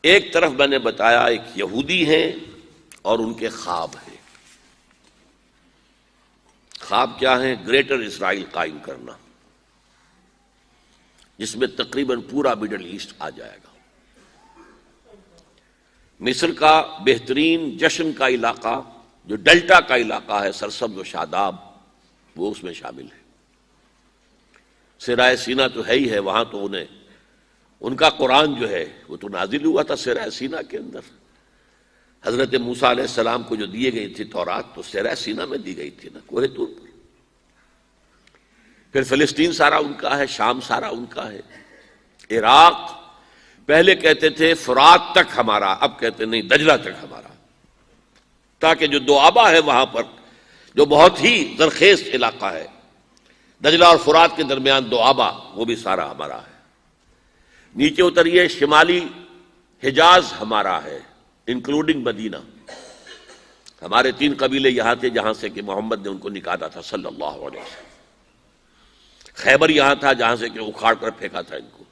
ایک طرف میں نے بتایا ایک یہودی ہیں اور ان کے خواب ہیں۔ خواب کیا ہیں؟ گریٹر اسرائیل قائم کرنا، جس میں تقریباً پورا مڈل ایسٹ آ جائے گا۔ مصر کا بہترین جشن کا علاقہ جو ڈیلٹا کا علاقہ ہے، سرسبز و شاداب، وہ اس میں شامل ہے۔ صحرائے سینا تو ہے ہی ہے، وہاں تو ان کا قرآن جو ہے وہ تو نازل ہوا تھا صحرائے سینا کے اندر۔ حضرت موسیٰ علیہ السلام کو جو دیے گئی تھی تورات، تو صحرائے سینا میں دی گئی تھی نا، کوہ طور پر۔ پھر فلسطین سارا ان کا ہے، شام سارا ان کا ہے، عراق پہلے کہتے تھے فرات تک ہمارا، اب کہتے نہیں دجلہ تک ہمارا، تاکہ جو دوآبا ہے وہاں پر، جو بہت ہی زرخیز علاقہ ہے، دجلہ اور فرات کے درمیان دوآبا، وہ بھی سارا ہمارا ہے۔ نیچے اتریے، شمالی حجاز ہمارا ہے انکلوڈنگ مدینہ۔ ہمارے 3 قبیلے یہاں تھے جہاں سے کہ محمد نے ان کو نکالا تھا صلی اللہ علیہ وسلم۔ خیبر یہاں تھا جہاں سے کہ اکھاڑ کر پھینکا تھا ان کو۔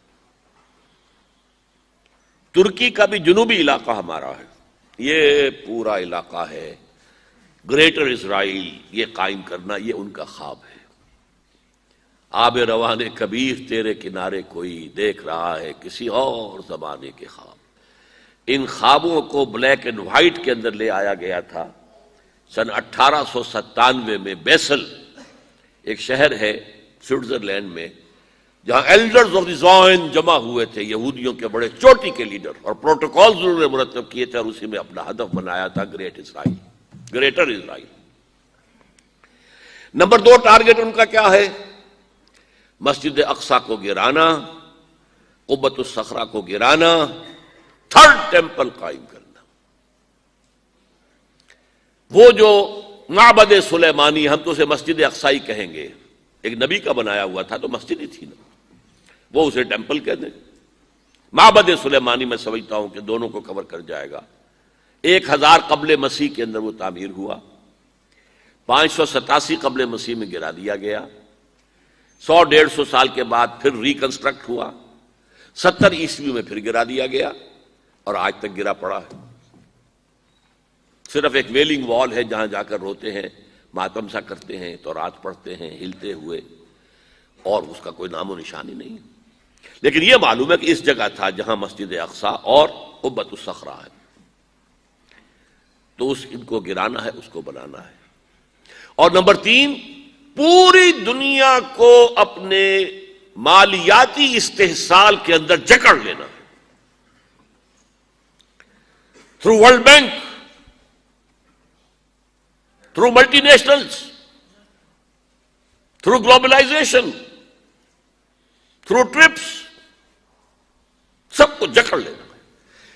ترکی کا بھی جنوبی علاقہ ہمارا ہے، یہ پورا علاقہ ہے گریٹر اسرائیل، یہ قائم کرنا، یہ ان کا خواب ہے۔ آب روان کبیر تیرے کنارے کوئی دیکھ رہا ہے کسی اور زمانے کے خواب۔ ان خوابوں کو بلیک اینڈ وائٹ کے اندر لے آیا گیا تھا سن 1897 میں۔ بیسل ایک شہر ہے سوئٹزرلینڈ میں، جہاں ایلڈرز آف دی زائن جمع ہوئے تھے، یہودیوں کے بڑے چوٹی کے لیڈر، اور پروٹوکول ضرور مرتب کیے تھے، اور اسی میں اپنا ہدف بنایا تھا گریٹ اسرائیل، گریٹر اسرائیل۔ نمبر 2 ٹارگٹ ان کا کیا ہے؟ مسجد اقصی کو گرانا، قبۃ الصخرہ کو گرانا، 3rd ٹیمپل قائم کرنا۔ وہ جو معبد سلیمانی، ہم تو اسے مسجد اقصی کہیں گے، ایک نبی کا بنایا ہوا تھا تو مسجد ہی تھی نا، وہ اسے ٹیمپل کہہ دیں۔ معبد سلیمانی میں سمجھتا ہوں کہ دونوں کو کور کر جائے گا۔ 1000 قبل مسیح کے اندر وہ تعمیر ہوا، 587 قبل مسیح میں گرا دیا گیا، 100-150 سال کے بعد پھر ریکنسٹرکٹ ہوا، 70 عیسوی میں پھر گرا دیا گیا، اور آج تک گرا پڑا ہے۔ صرف ایک ویلنگ وال ہے جہاں جا کر روتے ہیں، ماتم سا کرتے ہیں، تورات پڑھتے ہیں ہلتے ہوئے، اور اس کا کوئی نام و نشان ہی نہیں۔ لیکن یہ معلوم ہے کہ اس جگہ تھا جہاں مسجد اقصی اور قبۃ الصخرہ ہے، تو ان کو گرانا ہے، اس کو بنانا ہے۔ اور نمبر 3، پوری دنیا کو اپنے مالیاتی استحصال کے اندر جکڑ لینا ہے، تھرو ورلڈ بینک، تھرو ملٹی نیشنلز، تھرو گلوبلائزیشن، تھرو ٹرپس، سب کو جکڑ لینا ہے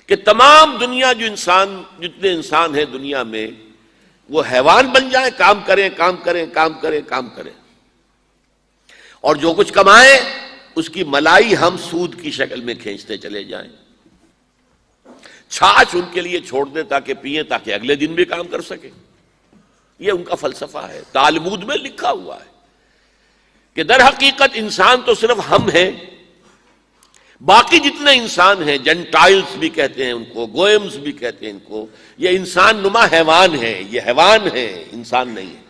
کہ تمام دنیا جتنے انسان ہیں دنیا میں، وہ حیوان بن جائیں، کام کریں کام کریں کام کریں کام کریں، اور جو کچھ کمائیں اس کی ملائی ہم سود کی شکل میں کھینچتے چلے جائیں۔ چھاچھ ان کے لیے چھوڑ دیں تاکہ پئیں، تاکہ اگلے دن بھی کام کر سکیں۔ یہ ان کا فلسفہ ہے، تالمود میں لکھا ہوا ہے کہ در حقیقت انسان تو صرف ہم ہیں، باقی جتنے انسان ہیں، جنٹائلز بھی کہتے ہیں ان کو، گوئمز بھی کہتے ہیں ان کو، یہ انسان نما حیوان ہیں، یہ حیوان ہیں، انسان نہیں ہے،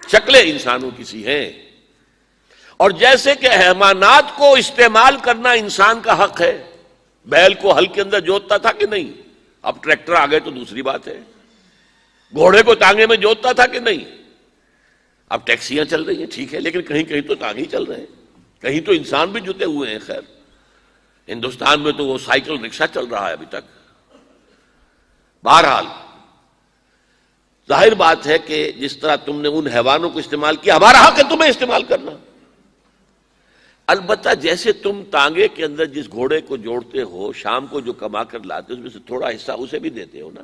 شکلیں انسانوں کی سی ہیں۔ اور جیسے کہ حیوانات کو استعمال کرنا انسان کا حق ہے، بیل کو ہل کے اندر جوتتا تھا کہ نہیں؟ اب ٹریکٹر آ گئے تو دوسری بات ہے۔ گھوڑے کو تانگے میں جوتتا تھا کہ نہیں؟ اب ٹیکسیاں چل رہی ہیں، ٹھیک ہے، لیکن کہیں کہیں تو تانگے ہی چل رہے ہیں، کہیں تو انسان بھی جتے ہوئے ہیں۔ خیر، ہندوستان میں تو وہ سائیکل رکشہ چل رہا ہے ابھی تک۔ بہرحال ظاہر بات ہے کہ جس طرح تم نے ان حیوانوں کو استعمال کیا، ہمارا حق ہے تمہیں استعمال کرنا۔ البتہ جیسے تم تانگے کے اندر جس گھوڑے کو جوڑتے ہو، شام کو جو کما کر لاتے اس میں سے تھوڑا حصہ اسے بھی دیتے ہو نا۔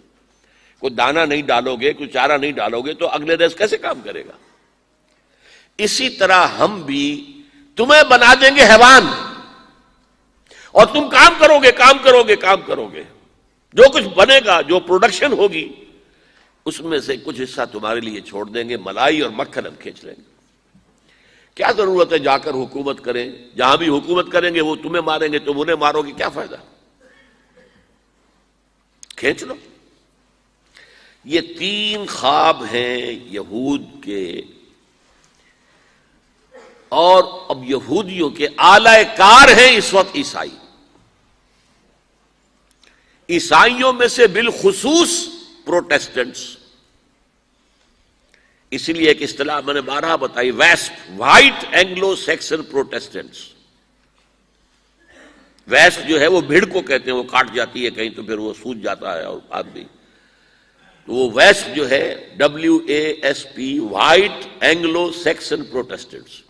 کوئی دانہ نہیں ڈالو گے، کوئی چارہ نہیں ڈالو گے تو اگلے روز کیسے کام کرے گا؟ اسی طرح ہم بھی تمہیں بنا دیں گے حیوان، اور تم کام کرو گے کام کرو گے کام کرو گے، جو کچھ بنے گا، جو پروڈکشن ہوگی، اس میں سے کچھ حصہ تمہارے لیے چھوڑ دیں گے، ملائی اور مکھن ہم کھینچ لیں گے۔ کیا ضرورت ہے جا کر حکومت کریں؟ جہاں بھی حکومت کریں گے وہ تمہیں ماریں گے، تم انہیں مارو گے، کیا فائدہ؟ کھینچ لو. یہ 3 خواب ہیں یہود کے، اور اب یہودیوں کے اعلی کار ہیں اس وقت عیسائی. عیسائیوں میں سے بالخصوص پروٹیسٹنٹس. اسی لیے ایک اصطلاح میں نے 12 بتائی، ویسپ، وائٹ اینگلو سیکسن پروٹیسٹنٹس. ویسپ جو ہے وہ بھیڑ کو کہتے ہیں، وہ کاٹ جاتی ہے کہیں تو پھر وہ سوج جاتا ہے اور آدمی، تو وہ ویسپ جو ہے WASP، white Anglo Saxon Protestants,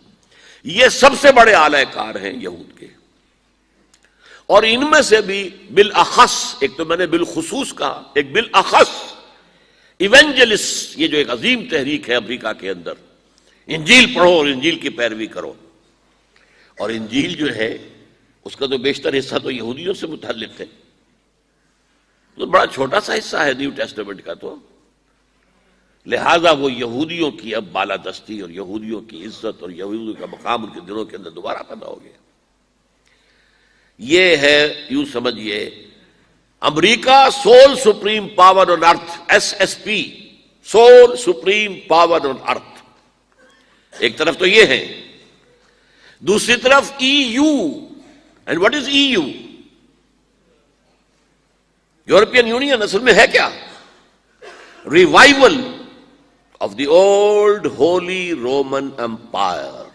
یہ سب سے بڑے اعلی کار ہیں یہود کے. اور ان میں سے بھی بالاخص، ایک تو میں نے بالخصوص کہا، ایک بالاخص ایونجلسٹ، یہ جو ایک عظیم تحریک ہے امریکہ کے اندر، انجیل پڑھو اور انجیل کی پیروی کرو. اور انجیل جو ہے اس کا تو بیشتر حصہ تو یہودیوں سے متعلق ہے، تو بڑا چھوٹا سا حصہ ہے نیو ٹیسٹمنٹ کا، تو لہذا وہ یہودیوں کی اب بالادستی اور یہودیوں کی عزت اور یہودیوں کا مقام ان کے دلوں کے اندر دوبارہ پیدا ہو گیا. یہ ہے یوں سمجھیے امریکہ sole supreme power on earth, SSP، sole supreme power on earth. ایک طرف تو یہ ہے، دوسری طرف EU. And what is EU؟ European Union اصل میں ہے کیا؟ Revival of the old Holy Roman Empire.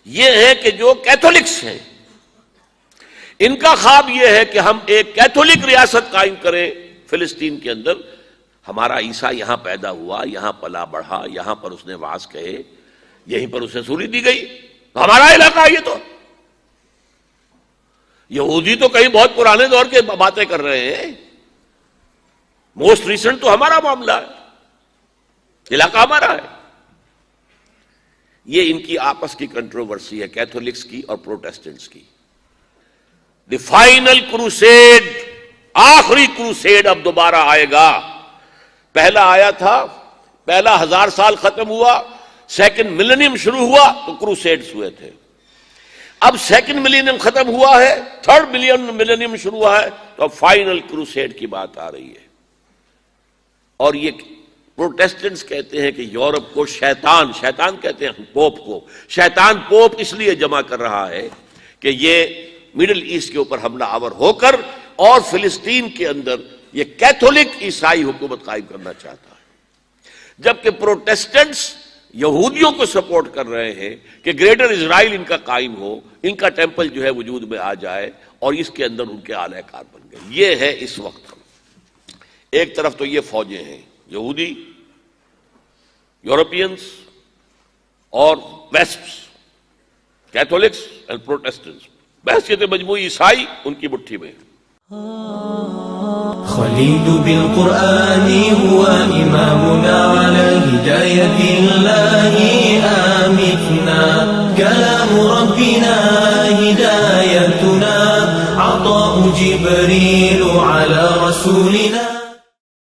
یہ ہے کہ جو کیتھولکس ہیں ان کا خواب یہ ہے کہ ہم ایک کیتھولک ریاست قائم کریں فلسطین کے اندر. ہمارا عیسیٰ یہاں پیدا ہوا، یہاں پلا بڑھا، یہاں پر اس نے وعظ کہے، یہیں پر اسے سولی دی گئی، ہمارا علاقہ. یہ تو یہودی تو کہیں بہت پرانے دور کے باتیں کر رہے ہیں، موسٹ ریسنٹ تو ہمارا معاملہ ہے، علاقہ ہمارا ہے. یہ ان کی آپس کی کنٹروورسی ہے، کیتھولکس کی اور پروٹیسٹنٹس کی. دی فائنل کروسیڈ، آخری کروسیڈ اب دوبارہ آئے گا. پہلا آیا تھا، پہلا 1000 سال ختم ہوا، سیکنڈ ملینیم شروع ہوا تو کروسیڈز ہوئے تھے. اب سیکنڈ ملینیم ختم ہوا ہے، تھرڈ ملینیم شروع ہوا ہے، تو اب فائنل کروسیڈ کی بات آ رہی ہے. اور یہ پروٹیسٹنٹس کہتے ہیں کہ یورپ کو شیطان کہتے ہیں پوپ کو، شیطان پوپ اس لیے جمع کر رہا ہے کہ یہ مڈل ایسٹ کے اوپر حملہ آور ہو کر اور فلسطین کے اندر یہ کیتھولک عیسائی حکومت قائم کرنا چاہتا ہے. جبکہ پروٹیسٹنٹس یہودیوں کو سپورٹ کر رہے ہیں کہ گریٹر اسرائیل ان کا قائم ہو، ان کا ٹیمپل جو ہے وجود میں آ جائے اور اس کے اندر ان کے اعلی کار بن گئے. یہ ہے اس وقت. ایک طرف تو یہ فوجیں ہیں، یہودی، یورپینز اور ویسپس، کیتھولکس اینڈ پروٹیسٹنٹس. بحثیت مجموعی عیسائی ان کی مٹھی میں. خليل بالقرآن هو إمامنا على هداية الله آمتنا كلام ربنا هدايتنا عطاء جبريل على رسولنا.